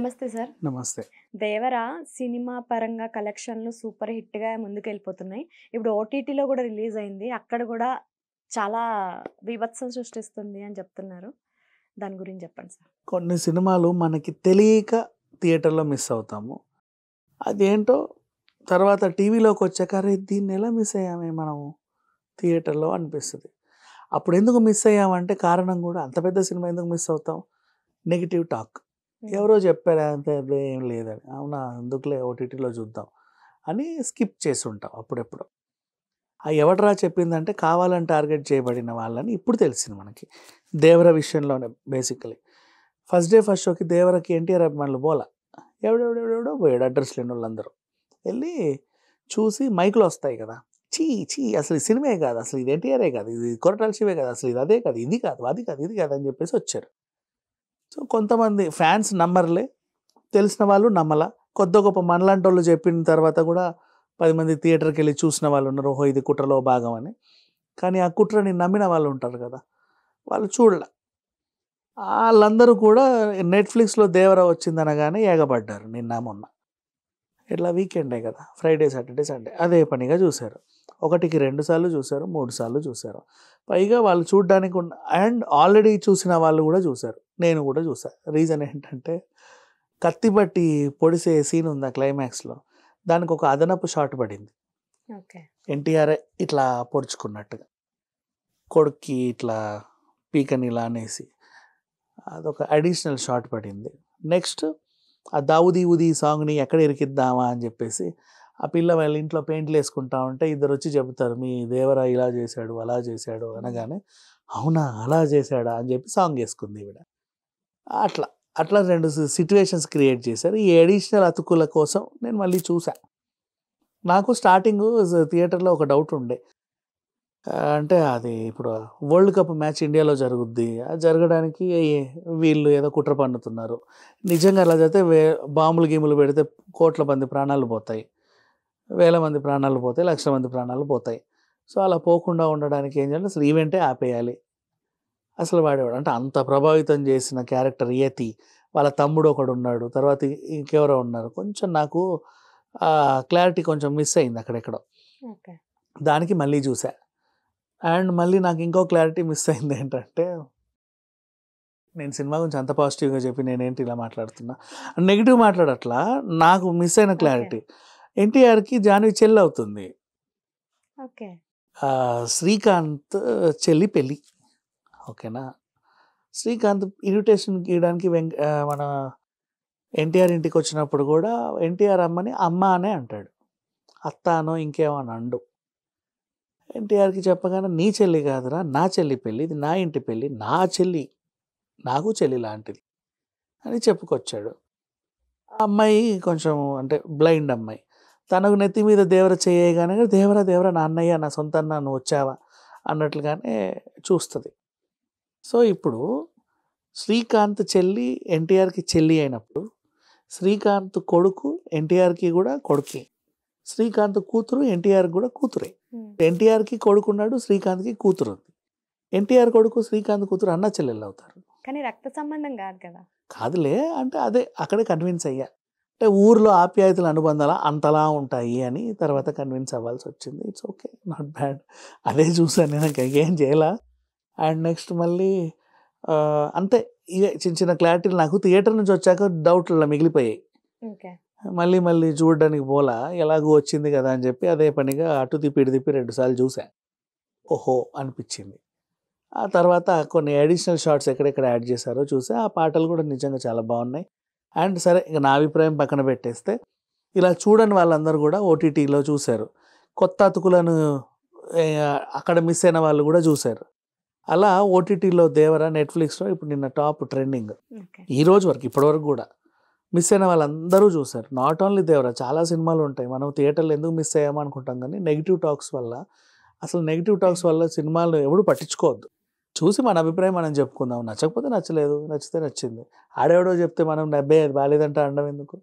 నమస్తే సార్. నమస్తే. 'దేవర' సినిమా పరంగా కలెక్షన్‌లు సూపర్ హిట్‌గా ముందుకెళ్ళిపోతున్నాయి. ఇప్పుడు ఓటీటీలో గూడా రిలీజ్ అయింది. అక్కడ గూడా చాలా బీభత్సం సృష్టిస్తుంది అని చెప్తున్నారు. దాని గురించి చెప్పండి సార్? కొన్ని సినిమాలు మనకి తెలియక థియేటర్‌లో మిస్ అవుతాము. అదేంటో తర్వాత టీవీలోకొచ్చాక అరే! దీన్నెలా మిస్ అయ్యామే మనము థియేటర్‌లో అనిపిస్తది. అప్పుడెందుకు మిస్ అయ్యామంటే కారణం గూడా అంత పెద్ద సినిమా ఎందుకు మిస్ అవుతాం? Negative talk. ఎవరో చెప్పారు అంతే అబ్బే ఏం లేదని. అవునా ఎందుకులే ఓటీటీలో చూద్దాం అని స్కిప్ చేసుంటాం అప్పుడెప్పుడో. ఆ ఎవడ్రా చెప్పిందంటే కావాలని టార్గెట్ చేయబడిన వాళ్ళని ఇప్పుడు తెలిసింది మనకి. 'దేవర' విషయంలోనే బేసికల్లీ. ఫస్ట్ డే ఫస్ట్ షోకి 'దేవర'కి ఎన్టీఆర్ అభిమానులు పోలా. ఎవడెవడెవడెవడో పోయాడు అడ్రస్ లేనోళ్ళందరూ. ఎళ్లి చూసి మైక్‌లో వస్తాయి కదా! ఛీ! ఛీ! అసలు ఈ సినిమాయే కాదు. అసలు ఇది ఎన్టీఆరే కాదు. ఇది కొరటాల శివే కాదు. అసలు ఇది అదే కాదు. ఇది కాదు. అది కాదు. ఇది కాదు అని చెప్పేసి వచ్చారు. సో, కొంతమంది ఫ్యాన్స్ నమ్మరులే. తెలిసిన వాళ్ళు నమ్మలా. కొద్దో గొప్ప మనలాంటోళ్ళు చెప్పిన తర్వాత కూడా 10 మంది థియేటర్‌కెళ్ళి చూసిన వాళ్ళున్నారు. ఓహో! ఇది కుట్రలో భాగం అని. కానీ ఆ కుట్రని నమ్మిన వాళ్ళు ఉంటారు కదా! వాళ్ళు చూడల. ఆళ్ళందరూ కూడా నెట్‌ఫ్లిక్స్‌లో 'దేవర' వచ్చిందనగానే ఎగబడ్డారు నిన్న, మొన్న. ఇట్లా వీకెండే కదా! ఫ్రైడే, సాటర్డే, సండే అదే పనిగా చూసారు. ఒకటికి 2 సార్లు చూసారు, 3 సార్లు చూసారు. పైగా వాళ్ళు చూడ్డానికి అండ్ ఆల్రెడీ చూసిన వాళ్ళు కూడా చూసారు. నేను కూడా చూసా. రీజన్ ఏంటంటే కత్తి బట్టి పొడిసే సీన్ ఉంది ఆ క్లైమాక్స్‌లో. దానికి ఒక అదనపు షాట్ పడింది. ఓకే. ఎన్టీఆర్ ఇట్లా పొడుచుకున్నట్టుగా. కొడుక్కి ఇట్లా పీకని ఇలా అనేసి. అదొక అడిషనల్ షాట్ పడింది. నెక్స్ట్ ఆ 'దావూదీ ఊదీ' సాంగ్‌ని ఎక్కడ ఇరికిద్దామా అని చెప్పేసి ఆ పిల్ల వాళ్ళ ఇంట్లో పెయింట్‌లేసుకుంటా ఉంటే ఇద్దరొచ్చి చెబుతారు. మీ 'దేవర' ఇలా చేశాడు, అలా చేశాడు అనగానే, అవునా! అలా చేశాడా అని చెప్పి సాంగ్ యేసుకుంది ఈవిడ. అట్లా. అట్లా 2 సిట్యుయేషన్స్ క్రియేట్ చేశారు. ఈ అడిషనల్ అతుకుల కోసం నేను మళ్ళీ చూసా. నాకు స్టార్టింగు థియేటర్‌లో ఒక డౌట్ ఉండే. అంటే అది ఇప్పుడు వరల్డ్ కప్ మ్యాచ్ ఇండియాలో జరుగుద్ది. అది జరగడానికి వీళ్ళు ఏదో కుట్ర పన్నుతున్నారు. నిజంగా అలా జరిగితే బాంబులు, గీములు పెడితే కోట్ల మంది ప్రాణాలు పోతాయి. వేల మంది ప్రాణాలు పోతాయి. లక్షల మంది ప్రాణాలు పోతాయి. సో, అలా పోకుండా ఉండడానికి ఏం చేయాలి అసలు ఈవెంటే ఆపేయాలి. అసలు వాడేవాడు అంటే అంత ప్రభావితం చేసిన క్యారెక్టర్ యతి. వాళ్ళ తమ్ముడు ఒకడున్నాడు. తర్వాత ఇంకెవరో ఉన్నారు. కొంచెం నాకు క్లారిటీ కొంచెం మిస్ అయింది అక్కడెక్కడో. ఓకే. దానికి మళ్ళీ చూసా. అండ్ మళ్ళీ నాకు ఇంకో క్లారిటీ మిస్ అయింది ఏంటంటే, నేను సినిమా గురించి అంత పాజిటివ్‌గా చెప్పి నేనేంటి ఇలా మాట్లాడుతున్నా. నెగెటివ్ మాట్లాడట్లా. నాకు మిస్ అయిన ఓకే. క్లారిటీ. ఎన్టీఆర్‌కి జాన్వి చెల్లవుతుంది. ఓకే. శ్రీకాంత్ చెల్లి పెళ్లి. ఓకేనా. శ్రీకాంత్ ఇన్విటేషన్ ఇయడానికి మన ఎన్టీఆర్ ఇంటికొచ్చినప్పుడు కూడా ఎన్టీఆర్ అమ్మని అమ్మ అనే అంటాడు. అత్త అనో ఇంకేమో అని అనడు. ఎన్టీఆర్‌కి చెప్పగానే నీ చెల్లి కాదురా నా చెల్లి పెళ్లి. ఇది నా ఇంటి పెళ్లి. నా చెల్లి. నాకు చెల్లి లాంటిది అని చెప్పుకొచ్చాడు. ఆ అమ్మాయి కొంచెం అంటే బ్లైండ్ అమ్మాయి. తనకు నెత్తి మీద దేవర చేయగానే దేవర దేవర నా అన్నయ్య నా సొంత అన్న నువ్వు వచ్చావా అన్నట్లుగానే చూస్తది. సో, ఇప్పుడు శ్రీకాంత్ చెల్లి ఎన్టీఆర్‌కి చెల్లి అయినప్పుడు, శ్రీకాంత్ కొడుకు ఎన్టీఆర్‌కి కూడా కొడుకే. శ్రీకాంత్ కూతురు ఎన్టీఆర్‌కి కూడా కూతురే. ఎన్టీఆర్‌కి కొడుకున్నాడు, శ్రీకాంత్‌కి కూతురుంది. ఎన్టీఆర్ కొడుకు, శ్రీకాంత్ కూతురు అన్నా చెల్లెళ్ళవుతారు. కానీ రక్త సంబంధం కాదు కదా! కాదులే అంటే అదే అక్కడే కన్విన్స్ అయ్యా. అంటే ఊర్లో ఆప్యాయతల అనుబంధాలు అంతలా ఉంటాయి అని తర్వాత కన్విన్స్ అవ్వాల్సొచ్చింది. It's okay. Not bad. అదే చూసాను నేను ఇంకేం చేయలా. అండ్ నెక్స్ట్ మళ్ళీ అంతే ఇవే చిన్న చిన్న క్లారిటీలు నాకు థియేటర్ నుంచి వచ్చాక డౌట్లు ఇలా మిగిలిపోయాయి. ఓకే. మళ్ళీ మళ్ళీ చూడడానికి పోలా. ఎలాగో వచ్చింది కదా అని చెప్పి అదే పనిగా అటు తిప్పి, ఇటు తిప్పి 2 సార్లు చూసా. ఓహో! అనిపిచ్చింది. ఆ తర్వాత కొన్ని అడిషనల్ షాట్స్ ఎక్కడెక్కడ యాడ్ చేశారో చూసా. ఆ పాటలు కూడా నిజంగా చాలా బాగున్నాయి. అండ్ సరే ఇక నా అభిప్రాయం పక్కన పెట్టేస్తే, ఇలా చూడని వాళ్ళందరూ కూడా ఓటీటీలో చూసారు. కొత్త అతుకులను అక్కడ మిస్ అయిన వాళ్ళు కూడా చూసారు. అలా ఓటీటీలో 'దేవర' నెట్‌ఫ్లిక్స్‌లో ఇప్పుడు నిన్న టాప్ ట్రెండింగ్. ఓకే. ఈ రోజు వరకు ఇప్పటివరకు కూడా. మిస్ అయిన వాళ్ళందరూ చూసారు. నాట్ ఓన్లీ 'దేవర' చాలా సినిమాలు ఉంటాయి. మనం థియేటర్‌లో ఎందుకు మిస్ అయ్యామో అనుకుంటాం కానీ నెగెటివ్ టాక్స్ వల్ల అసలు నెగెటివ్ టాక్స్ వల్ల సినిమాలు ఎవడు పట్టించుకోవద్దు. చూసి మన అభిప్రాయం మనం చెప్పుకుందాం. నచ్చకపోతే నచ్చలేదు. నచ్చితే నచ్చింది. ఆడెవడో చెప్తే మనం అబ్బే అది బాలేదంట అనడం ఎందుకు?